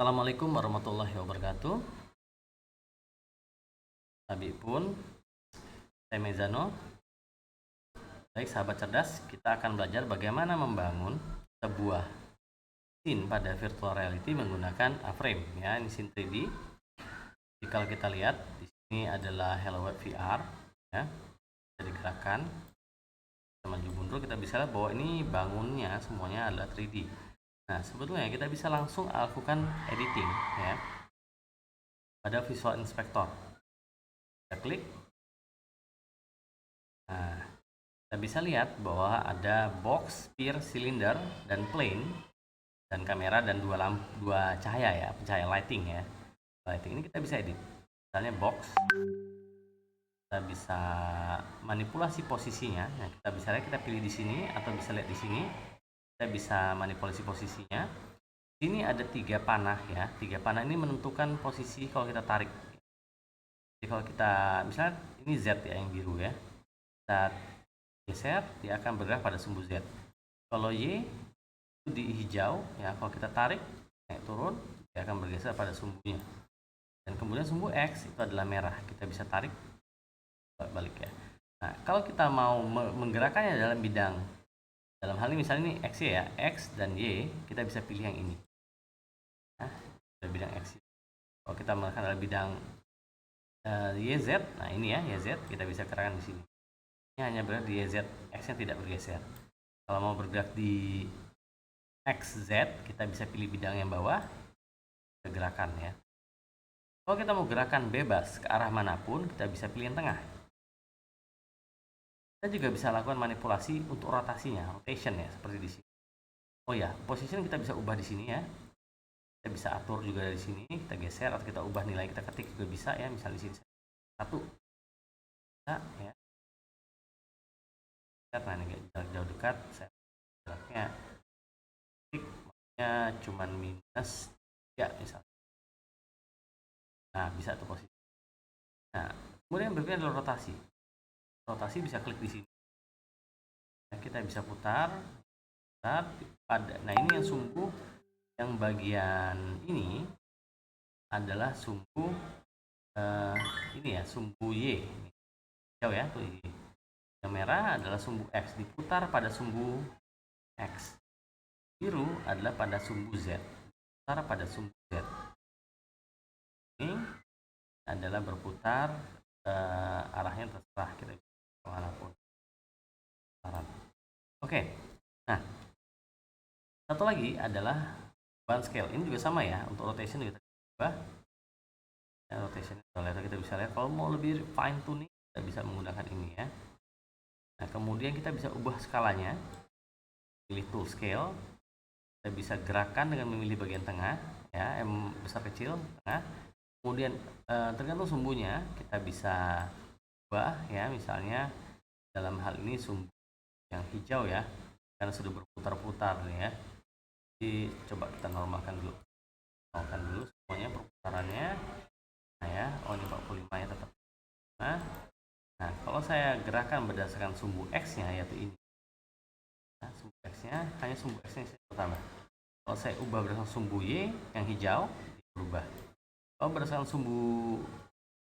Assalamualaikum warahmatullahi wabarakatuh. Habib pun, saya Mezano. Baik sahabat cerdas, kita akan belajar bagaimana membangun sebuah scene pada virtual reality menggunakan A-frame ya, ini scene 3D. Jadi kalau kita lihat di sini adalah Hello Web VR ya. Bisa digerakkan. Kita maju mundur, kita bisa lihat bahwa ini bangunnya semuanya adalah 3D. Nah, sebetulnya kita bisa langsung lakukan editing ya pada Visual Inspector. Kita klik. Nah, kita bisa lihat bahwa ada box, sphere, silinder, dan plane, dan kamera, dan dua cahaya ya, pencahaya lighting ya. Lighting ini kita bisa edit. Misalnya box, kita bisa manipulasi posisinya. Nah, kita bisa lihat, kita pilih di sini atau bisa lihat di sini. Kita bisa manipulasi posisinya. Ini ada 3 panah ya. 3 panah ini menentukan posisi kalau kita tarik. Jadi kalau kita misalnya ini Z ya yang biru ya. Kita geser, dia akan bergerak pada sumbu Z. Kalau Y itu di hijau ya, kalau kita tarik naik turun, dia akan bergeser pada sumbunya. Dan kemudian sumbu X itu adalah merah, kita bisa tarik balik ya. Nah, kalau kita mau menggerakkannya dalam hal ini misalnya ini X ya, X dan Y, kita bisa pilih yang ini. Nah, bidang X. Kalau kita menggunakan dalam bidang YZ, nah ini ya YZ, kita bisa gerakkan di sini. Ini hanya bergerak di YZ, X-nya tidak bergeser. Kalau mau bergerak di XZ, kita bisa pilih bidang yang bawah, gerakan ya. Kalau kita mau gerakan bebas ke arah manapun, kita bisa pilih yang tengah. Kita juga bisa lakukan manipulasi untuk rotasinya, rotation ya, seperti di sini. Oh ya, position kita bisa ubah di sini ya. Kita bisa atur juga dari sini, kita geser atau kita ubah nilai kita ketik juga bisa ya. Misalnya di sini 1, bisa ya. Nah ini jarak jauh dekat, saya jaraknya ketik, makanya cuman minus 3 misalnya. Nah, bisa tuh posisi. Nah, kemudian yang berikutnya adalah rotasi. Rotasi bisa klik di sini. Nah, kita bisa putar pada. Nah, ini yang sumbu yang bagian ini adalah sumbu ini ya, sumbu Y. Hijau ya, tuh Y. Yang merah adalah sumbu X, diputar pada sumbu X. Biru adalah pada sumbu Z, diputar pada sumbu Z. Ini adalah berputar arahnya terserah kita kemanapun. Oke, nah satu lagi adalah band scale. Ini juga sama ya, untuk rotation kita ubah. Ya, rotation kita bisa lihat. Kalau mau lebih fine tuning, kita bisa menggunakan ini ya. Nah, kemudian kita bisa ubah skalanya. Pilih tool scale. Kita bisa gerakan dengan memilih bagian tengah, ya, M besar kecil, tengah. Kemudian tergantung sumbunya, kita bisa ubah ya, misalnya dalam hal ini sumbu yang hijau ya, karena sudah berputar-putar nih ya. Jadi coba kita normalkan dulu semuanya perputarannya. Nah ya, oh ini 45 ya tetap. Nah, kalau saya gerakan berdasarkan sumbu X nya yaitu ini, nah, sumbu X nya hanya sumbu X nya pertama. Kalau saya ubah berdasarkan sumbu Y yang hijau, berubah. Kalau berdasarkan sumbu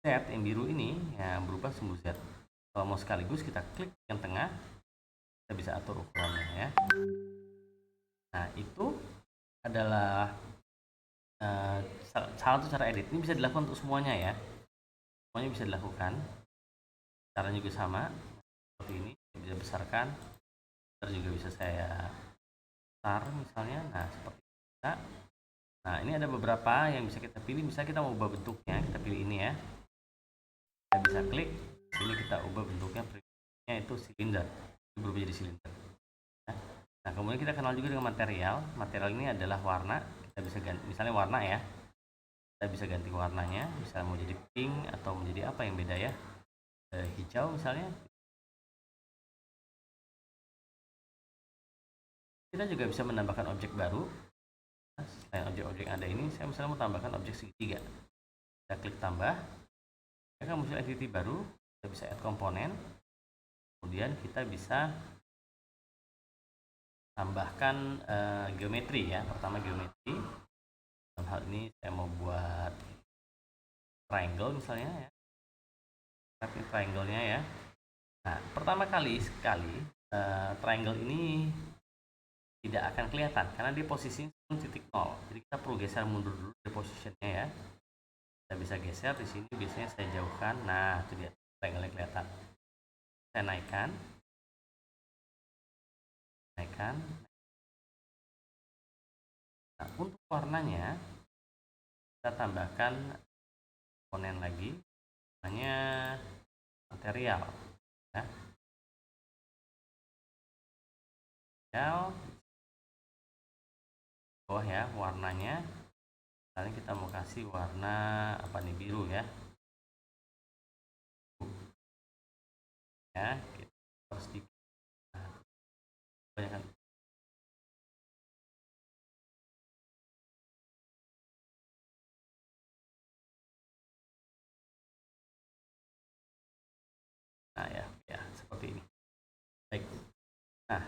Z yang biru ini, ya berubah sumbu Z. Kalau mau sekaligus kita klik yang tengah, kita bisa atur ukurannya ya. Nah, itu adalah salah satu cara edit. Ini bisa dilakukan untuk semuanya ya. Semuanya bisa dilakukan. Caranya juga sama. Seperti ini, bisa besarkan. Juga bisa saya besar misalnya. Nah, seperti itu. Nah, ini ada beberapa yang bisa kita pilih. Misalnya kita mau ubah bentuknya, kita pilih ini ya. Kita bisa klik. Sini kita ubah bentuknya. Bentuknya itu silinder. Itu berubah jadi silinder. Nah, kemudian kita kenal juga dengan material. Material ini adalah warna. Kita bisa ganti, misalnya warna ya. Kita bisa ganti warnanya, misalnya mau jadi pink atau menjadi apa yang beda ya. Hijau misalnya. Kita juga bisa menambahkan objek baru. Selain objek-objek yang ada ini, saya misalnya mau tambahkan objek segitiga. Kita klik tambah. Akan muncul entity baru. Kita bisa add komponen. Kemudian kita bisa tambahkan geometri ya. Pertama geometri. Dalam hal ini saya mau buat triangle misalnya ya, ini triangle-nya ya. Nah, pertama kali triangle ini tidak akan kelihatan karena dia posisinya titik nol. Jadi kita perlu geser mundur dulu dari posisinya ya. Kita bisa geser di sini, biasanya saya jauhkan. Nah, itu dia triangle kelihatan. Saya naikkan. Nah, untuk warnanya kita tambahkan komponen lagi, namanya material ya. Bawah ya warnanya, misalnya kita mau kasih warna apa nih, biru ya, kita harus sedikit banyak. Nah ya seperti ini. Baik. Nah,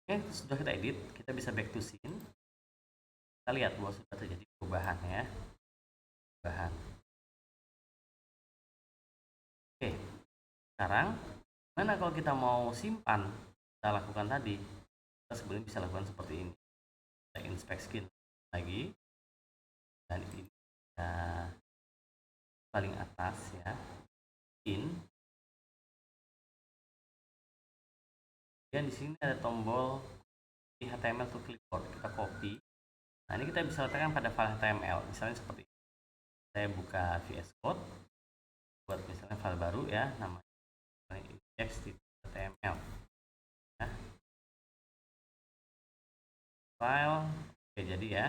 oke, sudah kita edit, kita bisa back to scene. Kita lihat bahwa sudah terjadi perubahan ya. Oke, sekarang mana kalau kita mau simpan, kita lakukan tadi, kita sebenarnya bisa lakukan seperti ini. Kita inspect skin lagi, dan ini kita paling atas ya, skin. Dan di sini ada tombol di HTML to clipboard, kita copy. Nah, ini kita bisa letakkan pada file HTML, misalnya seperti ini. Saya buka VS Code, buat misalnya file baru ya, namanya index.html. Nah, file, oke jadi ya.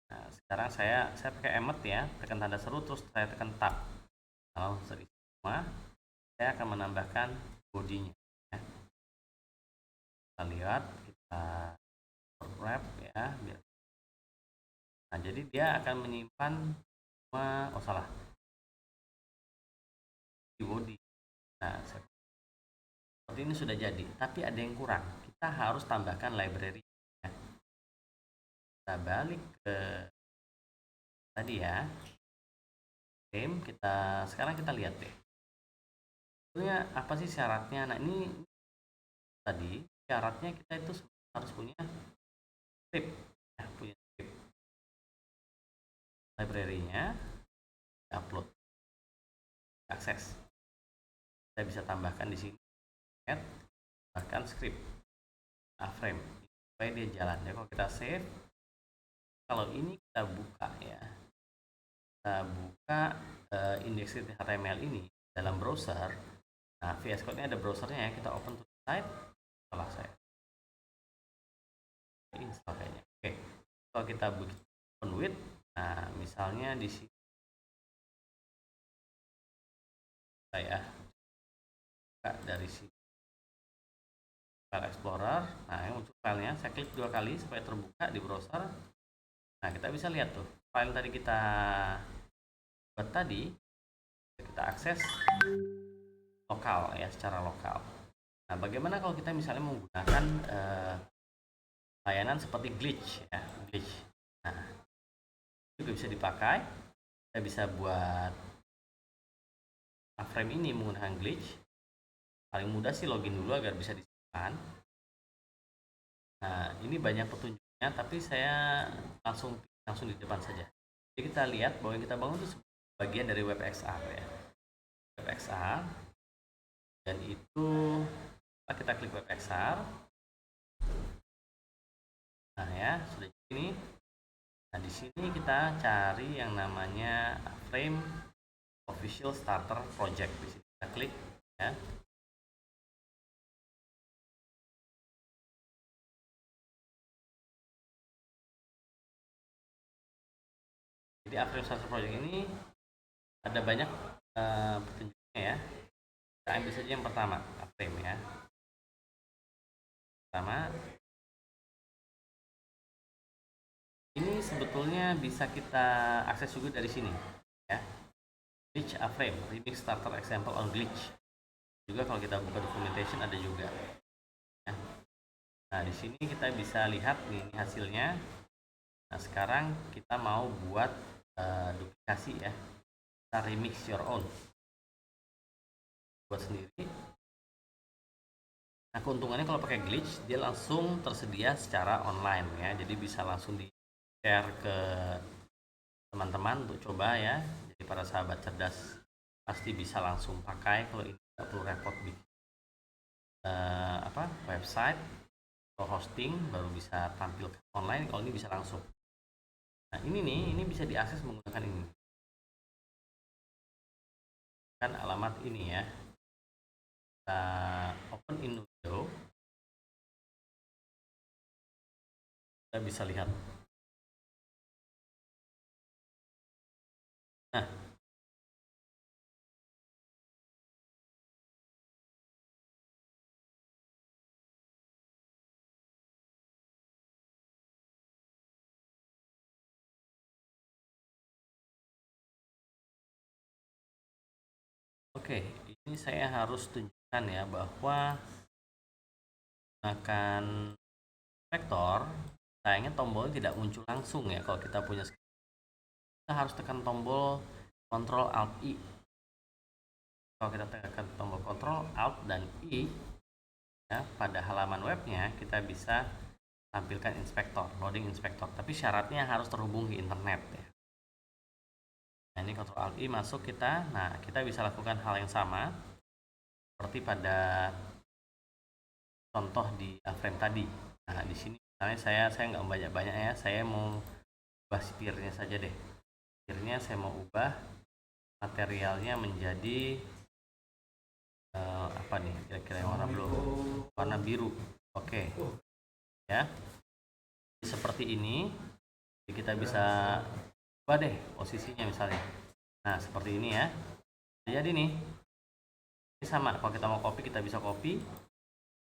Nah, sekarang saya pakai emmet ya, tekan tanda seru terus saya tekan tab. Kalau semua, saya akan menambahkan bodinya. Ya. Kita lihat, kita wrap ya, biar. Nah, jadi dia akan menyimpan semua, di body. Nah, seperti ini sudah jadi, tapi ada yang kurang. Kita harus tambahkan library. Ya. Kita balik ke tadi ya, frame. Sekarang kita lihat deh. Sebenarnya apa sih syaratnya? Nah, ini tadi syaratnya kita itu harus punya script. Ya, punya script. Library-nya upload, akses. Kita bisa tambahkan di sini add, bahkan script frame supaya dia jalan ya. Kalau kita save, kalau ini kita buka ya, kita buka index.html ini dalam browser. Nah, VS Code ini ada browsernya ya, kita open to site. Salah saya install kayaknya. Oke, kalau kita open with, nah misalnya di sini saya buka dari sini file explorer. Nah, yang muncul filenya, saya klik 2 kali supaya terbuka di browser. Nah, kita bisa lihat tuh file tadi kita buat tadi, kita akses lokal ya, secara lokal. Nah, bagaimana kalau kita misalnya menggunakan layanan seperti glitch ya, glitch. Nah, juga bisa dipakai. Kita bisa buat frame ini menggunakan glitch. Paling mudah sih login dulu agar bisa disimpan. Nah, ini banyak petunjuknya, tapi saya langsung di depan saja. Jadi kita lihat bahwa yang kita bangun itu bagian dari WebXR ya. WebXR, dan itu kita klik WebXR. Nah ya, sudah ini. Nah, di sini kita cari yang namanya frame official starter project. Di sini kita klik ya. Jadi frame starter project ini ada banyak petunjuknya ya. Kita ambil saja yang pertama, frame ya. Pertama, ini sebetulnya bisa kita akses juga dari sini ya. Glitch frame, remix starter example on glitch. Juga kalau kita buka documentation ada juga. Ya. Nah, di sini kita bisa lihat nih hasilnya. Nah, sekarang kita mau buat duplikasi ya. Kita remix your own. Buat sendiri. Nah, keuntungannya kalau pakai glitch, dia langsung tersedia secara online ya. Jadi bisa langsung di-share ke teman-teman untuk coba ya. Jadi para sahabat cerdas pasti bisa langsung pakai. Kalau ini nggak perlu repot bikin website atau hosting, baru bisa tampil online. Kalau ini bisa langsung. Nah, ini bisa diakses menggunakan ini. Kan alamat ini ya. Kita open in window. Kita bisa lihat. Nah, oke, ini saya harus tunjukkan ya bahwa menggunakan vektor, sayangnya tombolnya tidak muncul langsung ya kalau kita punya screen. Kita harus tekan tombol Ctrl Alt I. Kalau kita tekan tombol Ctrl Alt dan I ya, pada halaman webnya kita bisa tampilkan inspektor, loading inspektor, tapi syaratnya harus terhubung ke internet ya. Nah, ini Ctrl Alt I masuk kita. Nah, kita bisa lakukan hal yang sama seperti pada contoh di frame tadi. Nah, di sini misalnya saya nggak banyak-banyak ya, saya mau ubah sphere-nya saja deh. Sphere-nya saya mau ubah materialnya menjadi apa nih kira-kira yang warna biru. Oke. Ya. Seperti ini. Jadi kita bisa ubah deh posisinya misalnya. Nah, seperti ini ya. Jadi nih. Ini sama, kalau kita mau copy kita bisa copy.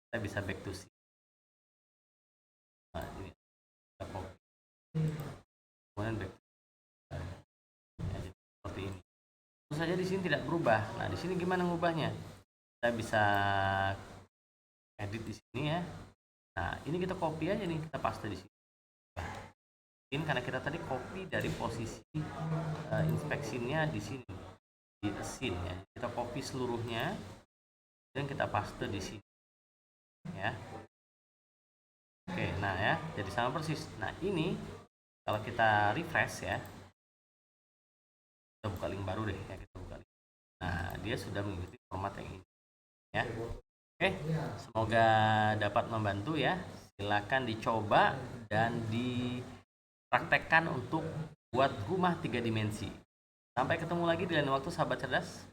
Kita bisa back to scene. Nah, ini kita copy. Kemudian back to scene. Ya, jadi seperti ini. Tentu saja di sini tidak berubah. Nah, di sini gimana ngubahnya? Kita bisa edit di sini ya. Nah, ini kita copy aja nih, kita paste di sini. Ini karena kita tadi copy dari posisi inspeksinya di sini, di scene ya. Kita copy seluruhnya dan kita paste di sini. Ya. Oke, nah ya, jadi sama persis. Nah, ini kalau kita refresh ya. Kita buka link baru deh ya, kita buka link. Nah, dia sudah mengikuti format yang ini. Ya. Oke, semoga dapat membantu ya. Silakan dicoba dan dipraktekkan untuk buat rumah 3 dimensi. Sampai ketemu lagi di lain waktu, sahabat cerdas.